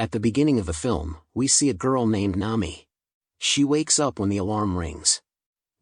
At the beginning of the film, we see a girl named Nami. She wakes up when the alarm rings.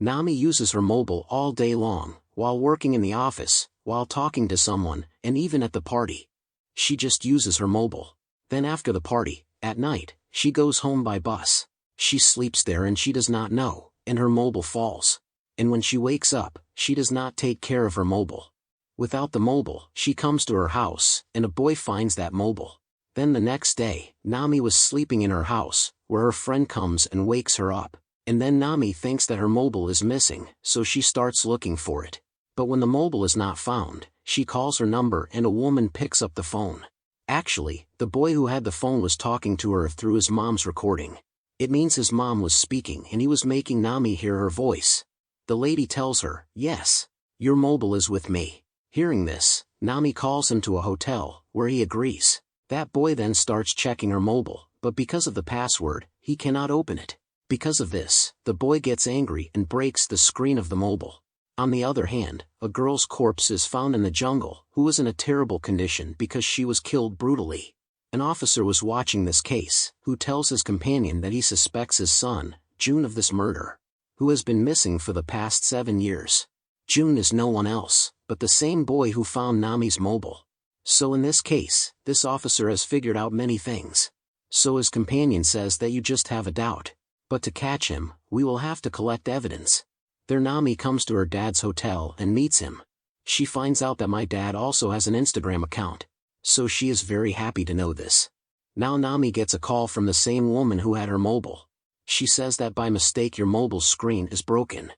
Nami uses her mobile all day long, while working in the office, while talking to someone, and even at the party. She just uses her mobile. Then after the party, at night, she goes home by bus. She sleeps there and she does not know, and her mobile falls. And when she wakes up, she does not take care of her mobile. Without the mobile, she comes to her house, and a boy finds that mobile. Then the next day, Nami was sleeping in her house, where her friend comes and wakes her up. And then Nami thinks that her mobile is missing, so she starts looking for it. But when the mobile is not found, she calls her number and a woman picks up the phone. Actually, the boy who had the phone was talking to her through his mom's recording. It means his mom was speaking and he was making Nami hear her voice. The lady tells her, "Yes, your mobile is with me." Hearing this, Nami calls him to a hotel, where he agrees. That boy then starts checking her mobile, but because of the password, he cannot open it. Because of this, the boy gets angry and breaks the screen of the mobile. On the other hand, a girl's corpse is found in the jungle, who was in a terrible condition because she was killed brutally. An officer was watching this case, who tells his companion that he suspects his son, Jun, of this murder, who has been missing for the past 7 years. Jun is no one else, but the same boy who found Nami's mobile. So in this case, this officer has figured out many things. So his companion says that you just have a doubt. But to catch him, we will have to collect evidence. There Nami comes to her dad's hotel and meets him. She finds out that my dad also has an Instagram account. So she is very happy to know this. Now Nami gets a call from the same woman who had her mobile. She says that by mistake your mobile screen is broken.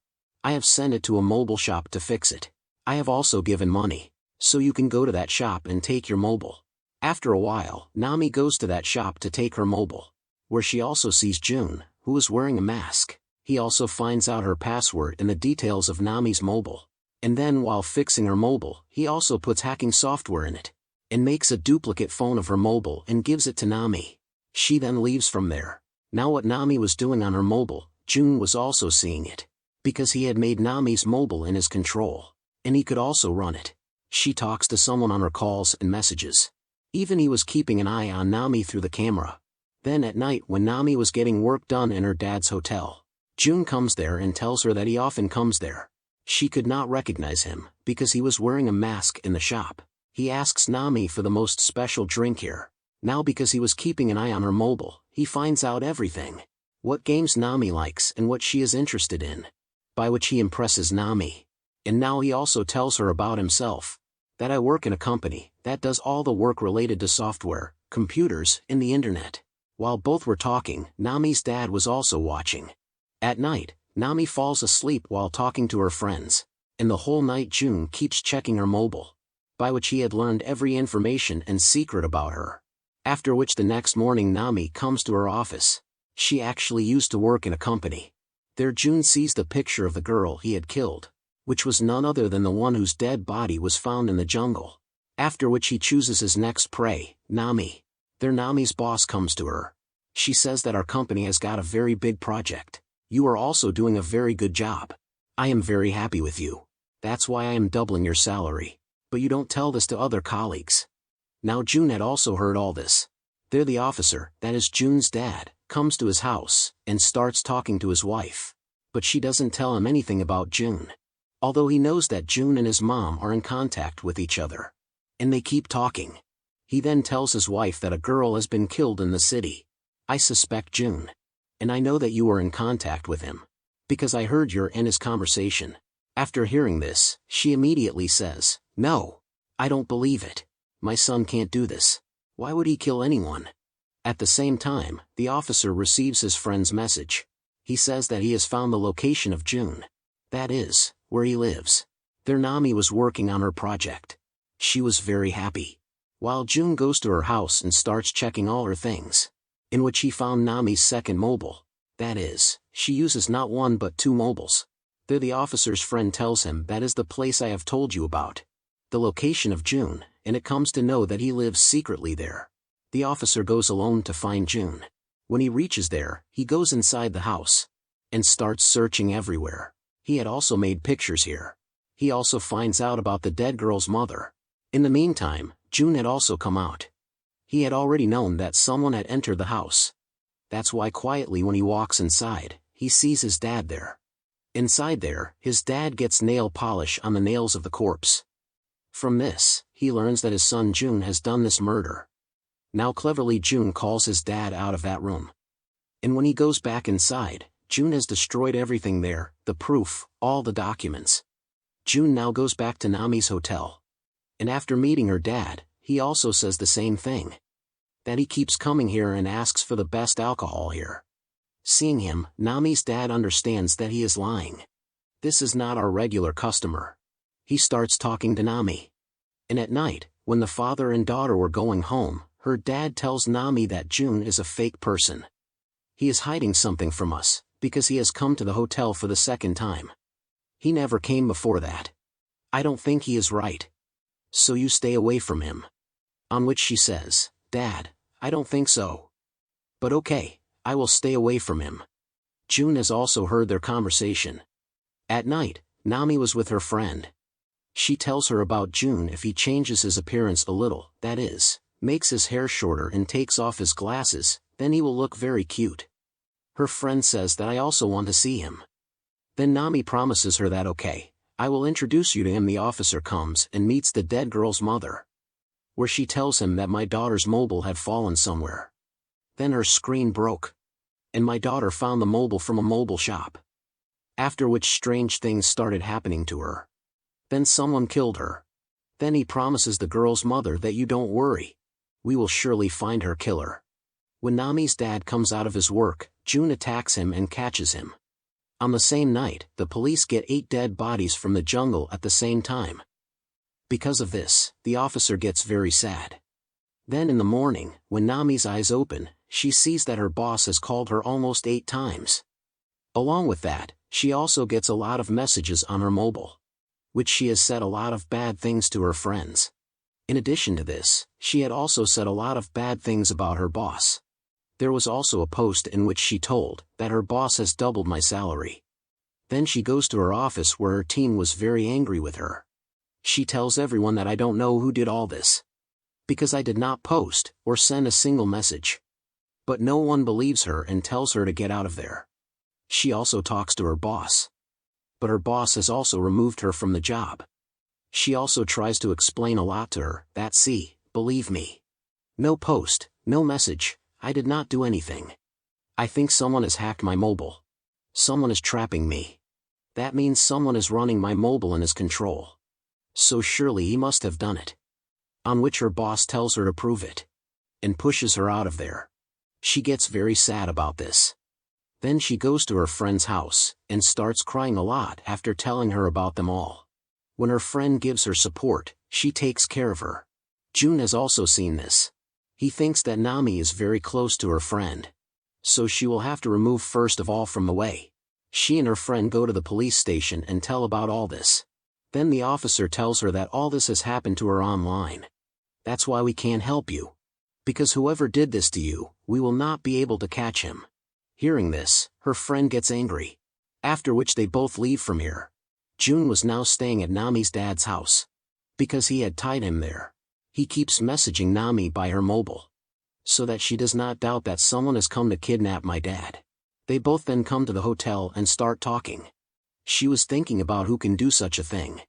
I have sent it to a mobile shop to fix it. I have also given money. So you can go to that shop and take your mobile. After a while, Nami goes to that shop to take her mobile, where she also sees Jun, who is wearing a mask. He also finds out her password and the details of Nami's mobile. And then while fixing her mobile, he also puts hacking software in it, and makes a duplicate phone of her mobile and gives it to Nami. She then leaves from there. Now what Nami was doing on her mobile, Jun was also seeing it, because he had made Nami's mobile in his control, and he could also run it. She talks to someone on her calls and messages. Even he was keeping an eye on Nami through the camera. Then at night when Nami was getting work done in her dad's hotel, Jun comes there and tells her that he often comes there. She could not recognize him, because he was wearing a mask in the shop. He asks Nami for the most special drink here. Now because he was keeping an eye on her mobile, he finds out everything. What games Nami likes and what she is interested in. By which he impresses Nami. And now he also tells her about himself. That I work in a company that does all the work related to software, computers, and the internet. While both were talking, Nami's dad was also watching. At night, Nami falls asleep while talking to her friends, and the whole night Jun keeps checking her mobile, by which he had learned every information and secret about her. After which the next morning Nami comes to her office. She actually used to work in a company. There Jun sees the picture of the girl he had killed, which was none other than the one whose dead body was found in the jungle. After which he chooses his next prey, Nami. There Nami's boss comes to her. She says that our company has got a very big project. You are also doing a very good job. I am very happy with you. That's why I am doubling your salary. But you don't tell this to other colleagues. Now Jun had also heard all this. There the officer, that is Jun's dad, comes to his house, and starts talking to his wife. But she doesn't tell him anything about Jun. Although he knows that Jun and his mom are in contact with each other. And they keep talking. He then tells his wife that a girl has been killed in the city. I suspect Jun. And I know that you are in contact with him. Because I heard your and his conversation. After hearing this, she immediately says, "No. I don't believe it. My son can't do this. Why would he kill anyone?" At the same time, the officer receives his friend's message. He says that he has found the location of Jun. That is, where he lives. There Nami was working on her project. She was very happy. While Jun goes to her house and starts checking all her things, in which he found Nami's second mobile. That is, she uses not one but 2 mobiles. There the officer's friend tells him that is the place I have told you about. The location of Jun, and it comes to know that he lives secretly there. The officer goes alone to find Jun. When he reaches there, he goes inside the house, and starts searching everywhere. He had also made pictures here. He also finds out about the dead girl's mother. In the meantime, Jun had also come out. He had already known that someone had entered the house. That's why quietly when he walks inside, he sees his dad there. Inside there, his dad gets nail polish on the nails of the corpse. From this, he learns that his son Jun has done this murder. Now cleverly Jun calls his dad out of that room. And when he goes back inside, Jun has destroyed everything there, the proof, all the documents. Jun now goes back to Nami's hotel. And after meeting her dad, he also says the same thing. That he keeps coming here and asks for the best alcohol here. Seeing him, Nami's dad understands that he is lying. This is not our regular customer. He starts talking to Nami. And at night, when the father and daughter were going home, her dad tells Nami that Jun is a fake person. He is hiding something from us, because he has come to the hotel for the second time. He never came before that. I don't think he is right. So you stay away from him. On which she says, Dad, I don't think so. But okay, I will stay away from him. Jun has also heard their conversation. At night, Nami was with her friend. She tells her about Jun if he changes his appearance a little, that is, makes his hair shorter and takes off his glasses, then he will look very cute. Her friend says that I also want to see him. Then Nami promises her that okay, I will introduce you to him. The officer comes and meets the dead girl's mother. Where she tells him that my daughter's mobile had fallen somewhere. Then her screen broke. And my daughter found the mobile from a mobile shop. After which strange things started happening to her. Then someone killed her. Then he promises the girl's mother that you don't worry. We will surely find her killer. When Nami's dad comes out of his work, Jun attacks him and catches him. On the same night, the police get 8 dead bodies from the jungle at the same time. Because of this, the officer gets very sad. Then in the morning, when Nami's eyes open, she sees that her boss has called her almost 8 times. Along with that, she also gets a lot of messages on her mobile. Which she has said a lot of bad things to her friends. In addition to this, she had also said a lot of bad things about her boss. There was also a post in which she told that her boss has doubled my salary. Then she goes to her office where her team was very angry with her. She tells everyone that I don't know who did all this. Because I did not post or send a single message. But no one believes her and tells her to get out of there. She also talks to her boss. But her boss has also removed her from the job. She also tries to explain a lot to her, that see, believe me. No post, no message, I did not do anything. I think someone has hacked my mobile. Someone is trapping me. That means someone is running my mobile in his control. So surely he must have done it. On which her boss tells her to prove it. And pushes her out of there. She gets very sad about this. Then she goes to her friend's house, and starts crying a lot after telling her about them all. When her friend gives her support, she takes care of her. Jun has also seen this. He thinks that Nami is very close to her friend. So she will have to remove first of all from the way. She and her friend go to the police station and tell about all this. Then the officer tells her that all this has happened to her online. That's why we can't help you. Because whoever did this to you, we will not be able to catch him. Hearing this, her friend gets angry. After which they both leave from here. Jun was now staying at Nami's dad's house. Because he had tied him there. He keeps messaging Nami by her mobile. So that she does not doubt that someone has come to kidnap my dad. They both then come to the hotel and start talking. She was thinking about who can do such a thing.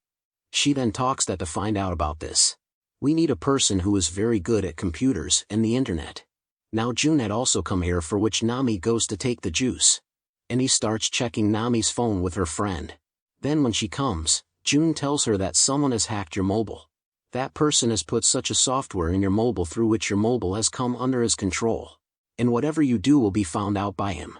She then talks that to find out about this. We need a person who is very good at computers and the internet. Now Jun had also come here, for which Nami goes to take the juice. And he starts checking Nami's phone with her friend. Then when she comes, Jun tells her that someone has hacked your mobile. That person has put such a software in your mobile through which your mobile has come under his control. And whatever you do will be found out by him.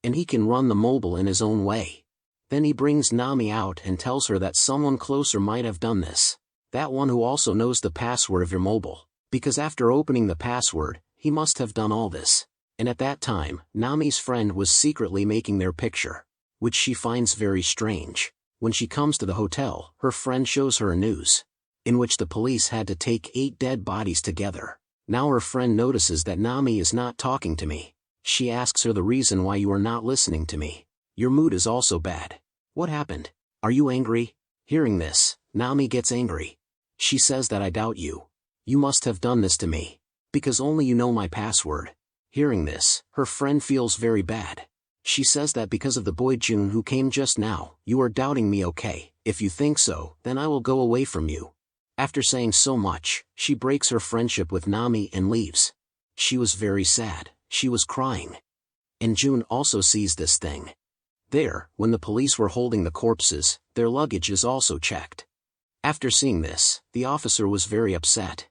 And he can run the mobile in his own way. Then he brings Nami out and tells her that someone closer might have done this. That one who also knows the password of your mobile. Because after opening the password, he must have done all this. And at that time, Nami's friend was secretly making their picture. Which she finds very strange. When she comes to the hotel, her friend shows her a news. In which the police had to take 8 dead bodies together. Now her friend notices that Nami is not talking to me. She asks her the reason why you are not listening to me. Your mood is also bad. What happened? Are you angry? Hearing this, Nami gets angry. She says that I doubt you. You must have done this to me. Because only you know my password. Hearing this, her friend feels very bad. She says that because of the boy Jun who came just now, you are doubting me. Okay, if you think so, then I will go away from you. After saying so much, she breaks her friendship with Nami and leaves. She was very sad, she was crying. And Jun also sees this thing. There, when the police were holding the corpses, their luggage is also checked. After seeing this, the officer was very upset.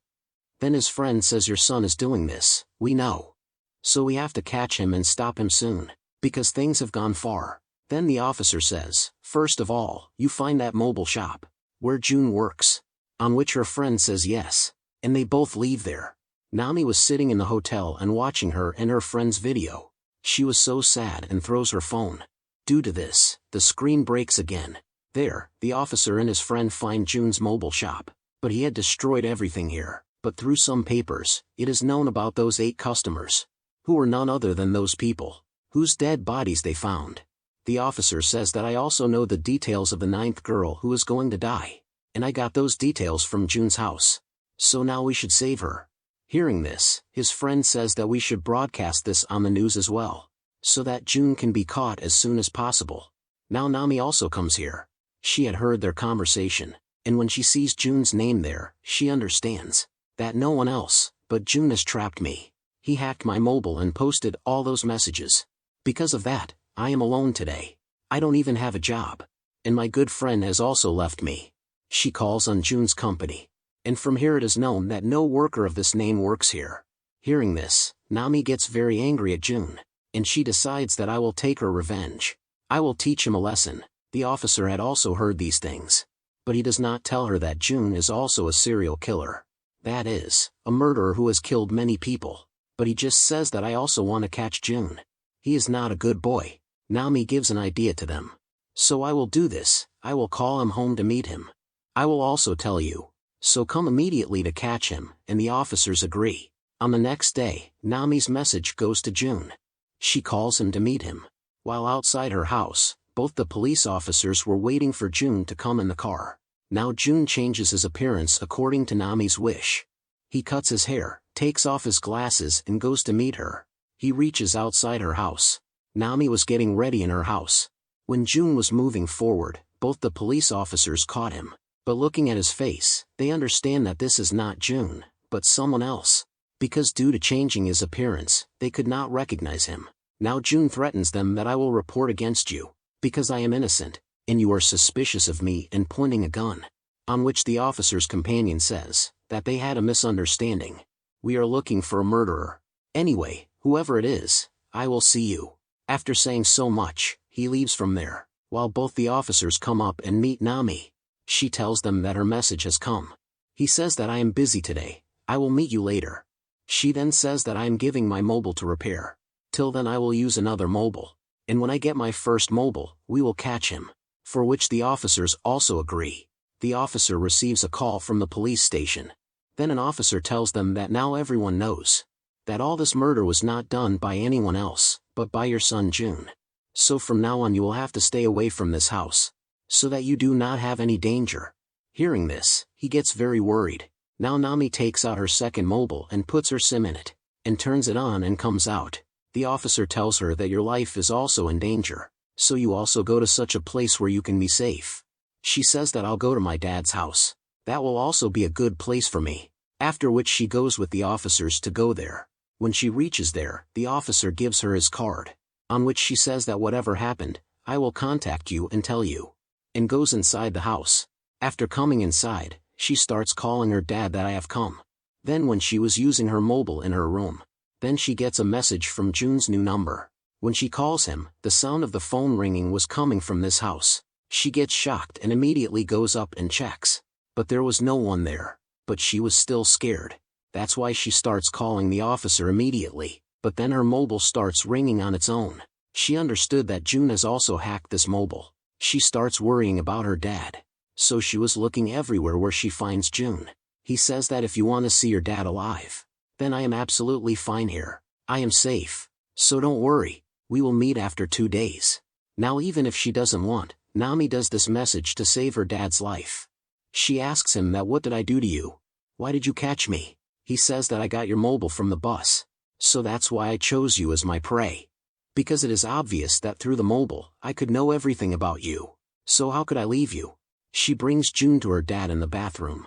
Then his friend says your son is doing this, we know. So we have to catch him and stop him soon, because things have gone far. Then the officer says, first of all, you find that mobile shop, where Jun works. On which her friend says yes, and they both leave there. Nami was sitting in the hotel and watching her and her friend's video. She was so sad and throws her phone. Due to this, the screen breaks again. There, the officer and his friend find Jun's mobile shop, but he had destroyed everything here. But through some papers, it is known about those 8 customers, who were none other than those people, whose dead bodies they found. The officer says that I also know the details of the 9th girl who is going to die, and I got those details from Jun's house. So now we should save her. Hearing this, his friend says that we should broadcast this on the news as well, so that Jun can be caught as soon as possible. Now Nami also comes here. She had heard their conversation, and when she sees Jun's name there, she understands that no one else but Jun has trapped me. He hacked my mobile and posted all those messages. Because of that, I am alone today. I don't even have a job. And my good friend has also left me. She calls on Jun's company. And from here it is known that no worker of this name works here. Hearing this, Nami gets very angry at Jun, and she decides that I will take her revenge. I will teach him a lesson. The officer had also heard these things, but he does not tell her that Jun is also a serial killer. That is, a murderer who has killed many people. But he just says that I also want to catch Jun. He is not a good boy. Nami gives an idea to them. So I will do this, I will call him home to meet him. I will also tell you. So come immediately to catch him, and the officers agree. On the next day, Nami's message goes to Jun. She calls him to meet him. While outside her house, both the police officers were waiting for Jun to come in the car. Now Jun changes his appearance according to Nami's wish. He cuts his hair, takes off his glasses and goes to meet her. He reaches outside her house. Nami was getting ready in her house. When Jun was moving forward, both the police officers caught him. But looking at his face, they understand that this is not Jun, but someone else. Because due to changing his appearance, they could not recognize him. Now Jun threatens them that I will report against you, because I am innocent, and you are suspicious of me and pointing a gun. On which the officer's companion says that they had a misunderstanding. We are looking for a murderer. Anyway, whoever it is, I will see you. After saying so much, he leaves from there, while both the officers come up and meet Nami. She tells them that her message has come. He says that I am busy today, I will meet you later. She then says that I am giving my mobile to repair. Till then I will use another mobile. And when I get my first mobile, we will catch him. For which the officers also agree. The officer receives a call from the police station. Then an officer tells them that now everyone knows that all this murder was not done by anyone else, but by your son Jun. So from now on you will have to stay away from this house, so that you do not have any danger. Hearing this, he gets very worried. Now Nami takes out her second mobile and puts her SIM in it, and turns it on and comes out. The officer tells her that your life is also in danger, so you also go to such a place where you can be safe. She says that I'll go to my dad's house. That will also be a good place for me. After which she goes with the officers to go there. When she reaches there, the officer gives her his card, on which she says that whatever happened, I will contact you and tell you. And goes inside the house. After coming inside, she starts calling her dad that I have come. Then when she was using her mobile in her room, then she gets a message from Jun's new number. When she calls him, the sound of the phone ringing was coming from this house. She gets shocked and immediately goes up and checks. But there was no one there. But she was still scared. That's why she starts calling the officer immediately. But then her mobile starts ringing on its own. She understood that Jun has also hacked this mobile. She starts worrying about her dad. So she was looking everywhere where she finds Jun. He says that if you want to see your dad alive, then I am absolutely fine here. I am safe. So don't worry. We will meet after 2 days. Now even if she doesn't want, Nami does this message to save her dad's life. She asks him that what did I do to you? Why did you catch me? He says that I got your mobile from the bus. So that's why I chose you as my prey. Because it is obvious that through the mobile, I could know everything about you. So how could I leave you? She brings June to her dad in the bathroom.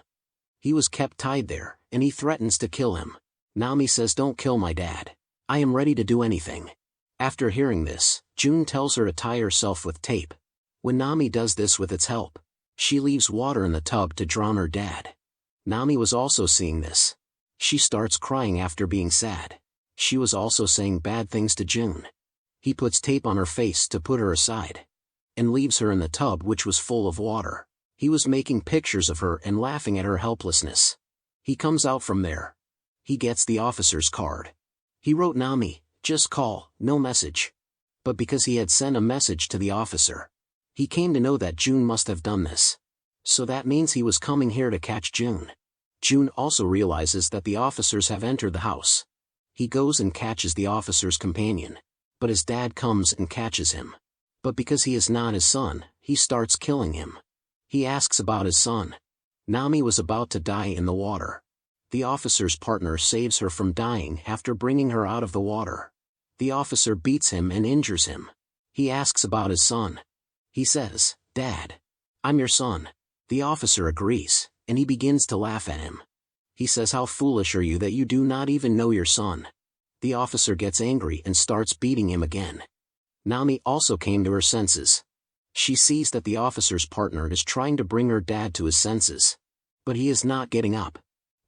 He was kept tied there, and he threatens to kill him. Nami says, "Don't kill my dad. I am ready to do anything." After hearing this, June tells her to tie herself with tape. When Nami does this with its help, she leaves water in the tub to drown her dad. Nami was also seeing this. She starts crying after being sad. She was also saying bad things to June. He puts tape on her face to put her aside, and leaves her in the tub which was full of water. He was making pictures of her and laughing at her helplessness. He comes out from there. He gets the officer's card. He wrote Nami, "Just call, no message." But because he had sent a message to the officer, he came to know that June must have done this. So that means he was coming here to catch June. June also realizes that the officers have entered the house. He goes and catches the officer's companion. But his dad comes and catches him. But because he is not his son, he starts killing him. He asks about his son. Nami was about to die in the water. The officer's partner saves her from dying after bringing her out of the water. The officer beats him and injures him. He asks about his son. He says, "Dad, I'm your son." The officer agrees, and he begins to laugh at him. He says, "How foolish are you that you do not even know your son?" The officer gets angry and starts beating him again. Nami also came to her senses. She sees that the officer's partner is trying to bring her dad to his senses. But he is not getting up.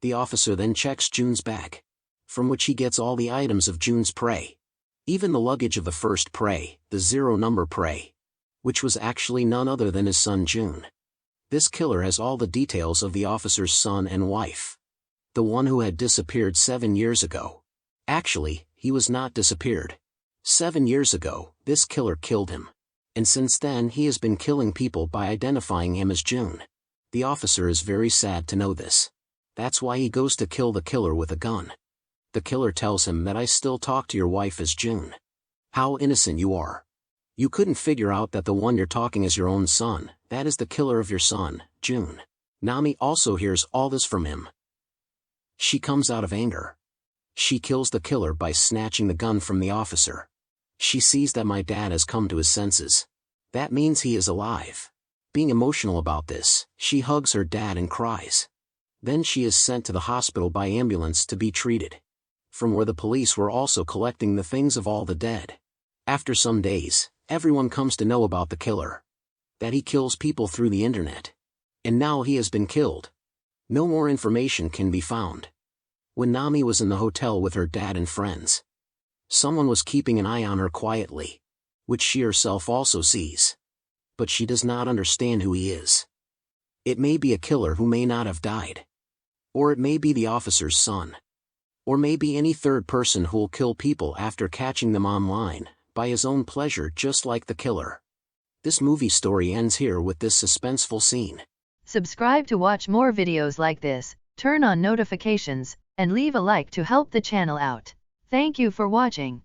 The officer then checks June's bag, from which he gets all the items of June's prey. Even the luggage of the first prey, the 0-number prey, which was actually none other than his son June. This killer has all the details of the officer's son and wife. The one who had disappeared 7 years ago. Actually, he was not disappeared. 7 years ago, this killer killed him. And since then he has been killing people by identifying him as June. The officer is very sad to know this. That's why he goes to kill the killer with a gun. The killer tells him that, "I still talk to your wife as June. How innocent you are. You couldn't figure out that the one you're talking is your own son, that is the killer of your son, June." Nami also hears all this from him. She comes out of anger. She kills the killer by snatching the gun from the officer. She sees that my dad has come to his senses. That means he is alive. Being emotional about this, she hugs her dad and cries. Then she is sent to the hospital by ambulance to be treated. From where the police were also collecting the things of all the dead. After some days, everyone comes to know about the killer. That he kills people through the internet. And now he has been killed. No more information can be found. When Nami was in the hotel with her dad and friends, someone was keeping an eye on her quietly, which she herself also sees. But she does not understand who he is. It may be a killer who may not have died. Or it may be the officer's son. Or maybe any third person who'll kill people after catching them online, by his own pleasure, just like the killer. This movie story ends here with this suspenseful scene. Subscribe to watch more videos like this, turn on notifications, and leave a like to help the channel out. Thank you for watching.